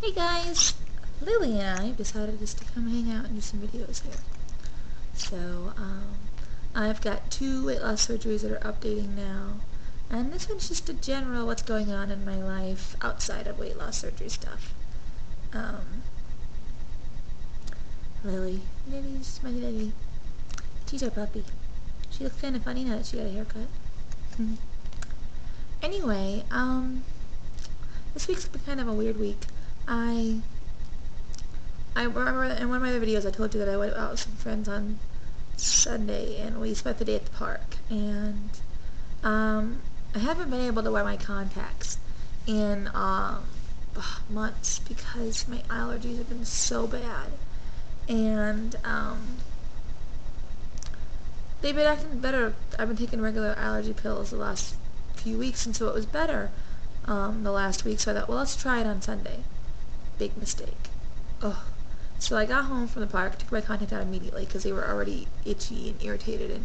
Hey guys, Lily and I decided just to come hang out and do some videos here. So, I've got 2 weight loss surgeries that are updating now, and this one's just a general what's going on in my life outside of weight loss surgery stuff. Um, Lily's my Lily. She's our puppy. She looks kind of funny now that she got a haircut. Anyway, this week's been kind of a weird week. I remember in one of my other videos I told you that I went out with some friends on Sunday and we spent the day at the park, and I haven't been able to wear my contacts in months because my allergies have been so bad, and they've been acting better. I've been taking regular allergy pills the last few weeks, and so it was better the last week, so I thought, well, let's try it on Sunday. Big mistake. Ugh. So I got home from the park, took my contacts out immediately because they were already itchy and irritated, and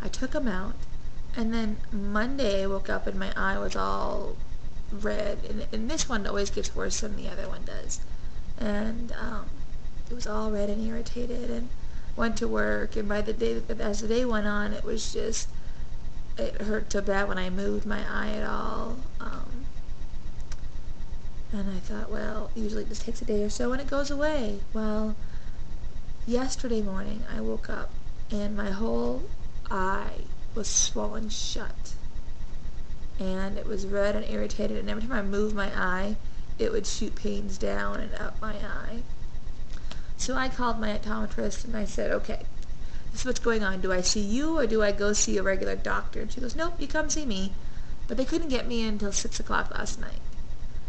I took them out, and then Monday I woke up and my eye was all red, and this one always gets worse than the other one does, and it was all red and irritated, and went to work, and as the day went on, it was just, it hurt so bad when I moved my eye at all. And I thought, well, usually it just takes a day or so and it goes away. Well, yesterday morning I woke up and my whole eye was swollen shut. And it was red and irritated, and every time I moved my eye, it would shoot pains down and up my eye. So I called my optometrist and I said, okay, this is what's going on. Do I see you or do I go see a regular doctor? And she goes, nope, you come see me. But they couldn't get me in until 6 o'clock last night.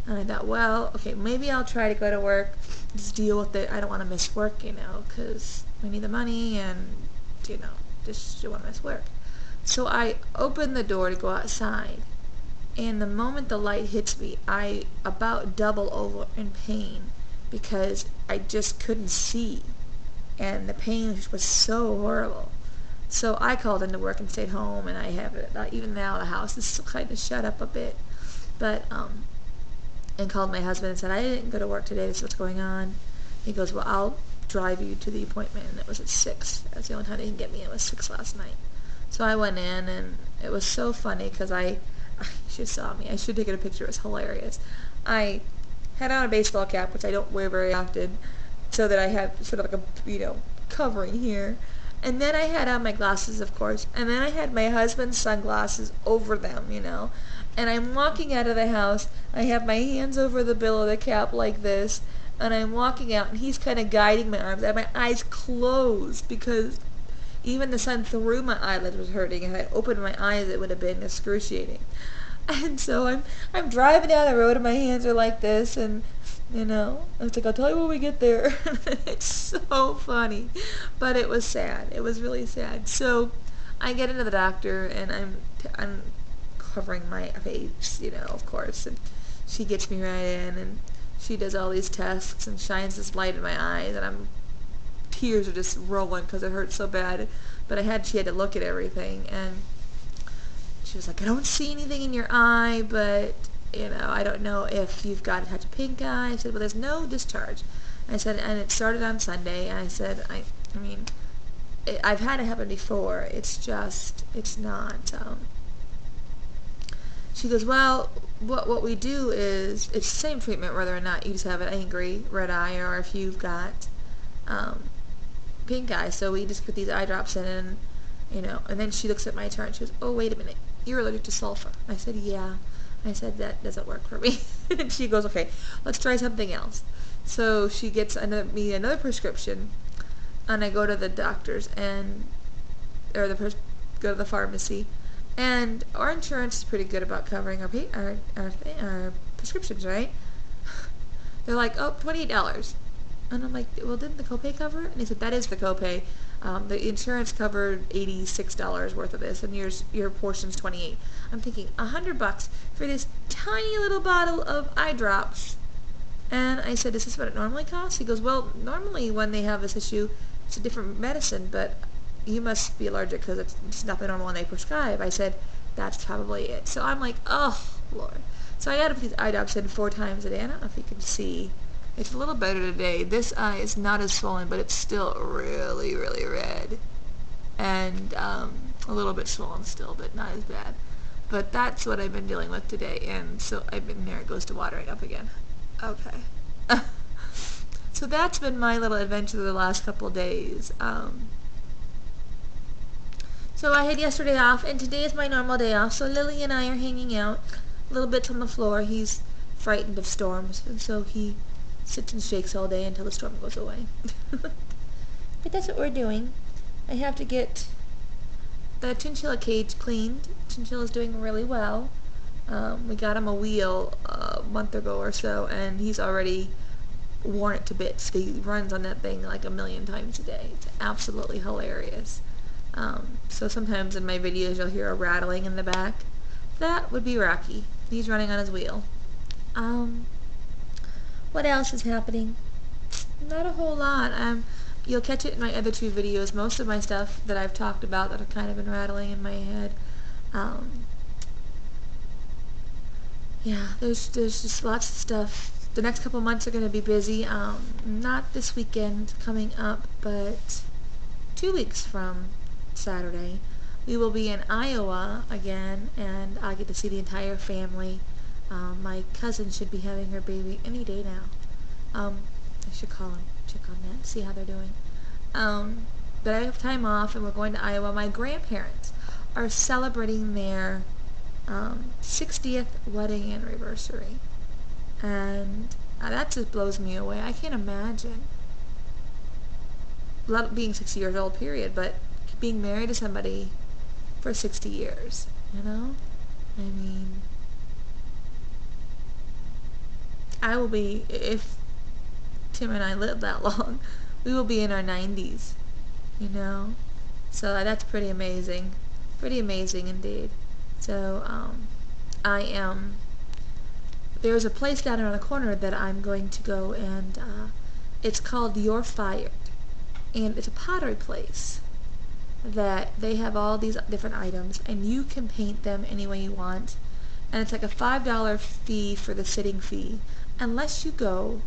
And I thought, well, okay, maybe I'll try to go to work, just deal with it. I don't want to miss work, because I need the money and, just don't want to miss work. So I opened the door to go outside, and the moment the light hits me, I about double over in pain because I just couldn't see, and the pain was so horrible. So I called into work and stayed home, and I have it, even now the house is kind of shut up a bit, but, and called my husband and said, I didn't go to work today, this is what's going on. He goes, well, I'll drive you to the appointment, and it was at 6. That's the only time they can get me. It was 6 last night. So I went in, and it was so funny, because you should have saw me. I should have taken a picture. It was hilarious. I had on a baseball cap, which I don't wear very often, so that I had sort of like a, covering here. And then I had on my glasses, of course, and then I had my husband's sunglasses over them, And I'm walking out of the house, I have my hands over the bill of the cap like this, and I'm walking out, and he's kind of guiding my arms. I have my eyes closed because even the sun through my eyelids was hurting. If I had opened my eyes, it would have been excruciating. And so I'm driving down the road, and my hands are like this, and it's like, I'll tell you when we get there. It's so funny, but it was sad. It was really sad. So I get into the doctor, and I'm covering my face, of course, and she gets me right in, and she does all these tests and shines this light in my eyes, and tears are just rolling because it hurts so bad. But she had to look at everything, and she was like, I don't see anything in your eye, but I don't know if you've got a touch of pink eye. I said, well, there's no discharge. I said, and it started on Sunday, and I said, I've had it happen before. It's not. She goes, well, what we do is, it's the same treatment whether or not you just have an angry red eye or if you've got pink eye. So we just put these eye drops in, and then she looks at my chart and she goes, oh, wait a minute, you're allergic to sulfur. I said, yeah. I said, that doesn't work for me. And she goes, okay, let's try something else. So she gets another prescription, and I go to the doctor's go to the pharmacy, and our insurance is pretty good about covering our prescriptions, right? They're like, oh, $28. And I'm like, well, didn't the copay cover it? And he said, that is the copay. The insurance covered $86 worth of this, and your portion's $28. I'm thinking, $100 for this tiny little bottle of eye drops. And I said, is this what it normally costs? He goes, well, normally when they have this issue, it's a different medicine, but you must be allergic because it's not the normal one they prescribe. I said, that's probably it. So I'm like, oh, Lord. So I got to put these eye drops in 4 times a day. I don't know if you can see It's a little better today. This eye is not as swollen, but it's still really, really red. And a little bit swollen still, but not as bad. But that's what I've been dealing with today, and so there it goes to watering up again. Okay. So that's been my little adventure the last couple days. So I had yesterday off, and today is my normal day off, so Lily and I are hanging out. A little bit on the floor. He's frightened of storms, and so he sits and shakes all day until the storm goes away. But that's what we're doing. I have to get the chinchilla cage cleaned. Chinchilla's doing really well. We got him a wheel a month ago or so, and he's already worn it to bits. He runs on that thing like a million times a day. It's absolutely hilarious. So sometimes in my videos you'll hear a rattling in the back. That would be Rocky. He's running on his wheel. What else is happening? Not a whole lot. You'll catch it in my other two videos. Most of my stuff that I've talked about that have kind of been rattling in my head. Yeah, there's just lots of stuff. The next couple months are going to be busy. Not this weekend coming up, but 2 weeks from Saturday. We will be in Iowa again, and I'll get to see the entire family. My cousin should be having her baby any day now. I should call him, check on that, see how they're doing. But I have time off, and we're going to Iowa. My grandparents are celebrating their 60th wedding anniversary, and that just blows me away. I can't imagine being 60 years old, period, but being married to somebody for 60 years, you know? I mean, I will be, if Tim and I live that long, we will be in our 90s, you know? So that's pretty amazing. Pretty amazing indeed. So, there's a place down around the corner that I'm going to go, and it's called You're Fired. And it's a pottery place that they have all these different items, and you can paint them any way you want. And it's like a $5 fee for the sitting fee, unless you go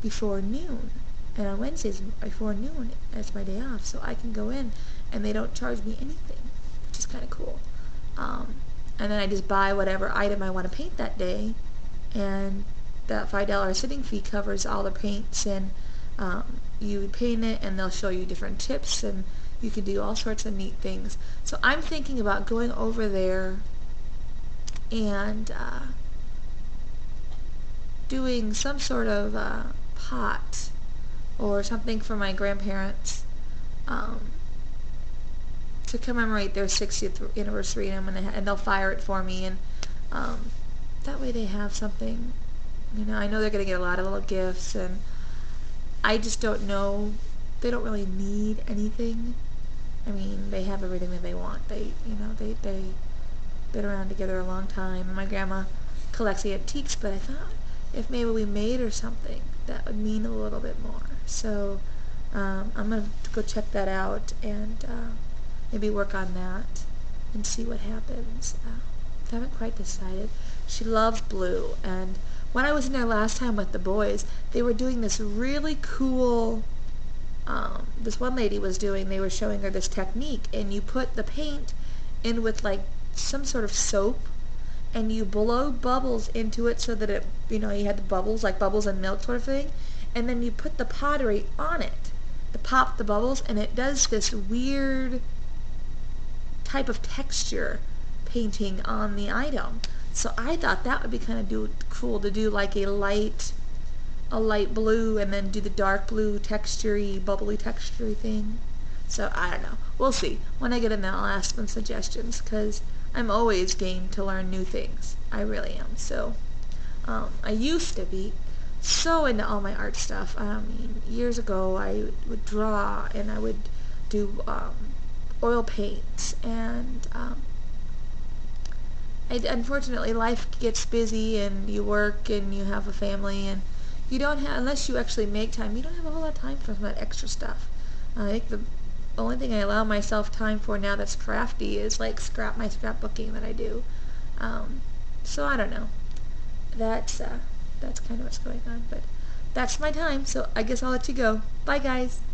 before noon. And on Wednesdays before noon, it's my day off, so I can go in, and they don't charge me anything, which is kind of cool. And then I just buy whatever item I want to paint that day, and that $5 sitting fee covers all the paints, and you paint it, and they'll show you different tips, and you can do all sorts of neat things. So I'm thinking about going over there and doing some sort of pot or something for my grandparents to commemorate their 60th anniversary, and they'll fire it for me, and that way they have something. You know, I know they're going to get a lot of little gifts, and I just don't know. They don't really need anything. I mean, they have everything that they want. They've been around together a long time. And my grandma collects antiques, but I thought if maybe we made her something, that would mean a little bit more. So I'm going to go check that out, and maybe work on that and see what happens. I haven't quite decided. She loves blue, and when I was in there last time with the boys, they were doing this really cool, this one lady was doing, they were showing her this technique, and you put the paint in with like some sort of soap, and you blow bubbles into it so that it, you know, you had the bubbles, like bubbles in milk sort of thing, and then you put the pottery on it to pop the bubbles, and it does this weird type of texture painting on the item. So I thought that would be kind of cool to do, like a light blue, and then do the dark blue textury, bubbly textury thing. So I don't know. We'll see. When I get in there, I'll ask them suggestions, because I'm always game to learn new things. I really am. So I used to be so into all my art stuff. I mean, years ago I would draw, and I would do oil paints, and unfortunately life gets busy, and you work, and you have a family, and you don't have, unless you actually make time, you don't have a whole lot of time for some of that extra stuff. I think the only thing I allow myself time for now that's crafty is like my scrapbooking that I do. So I don't know. That's kind of what's going on. But that's my time, so I guess I'll let you go. Bye, guys.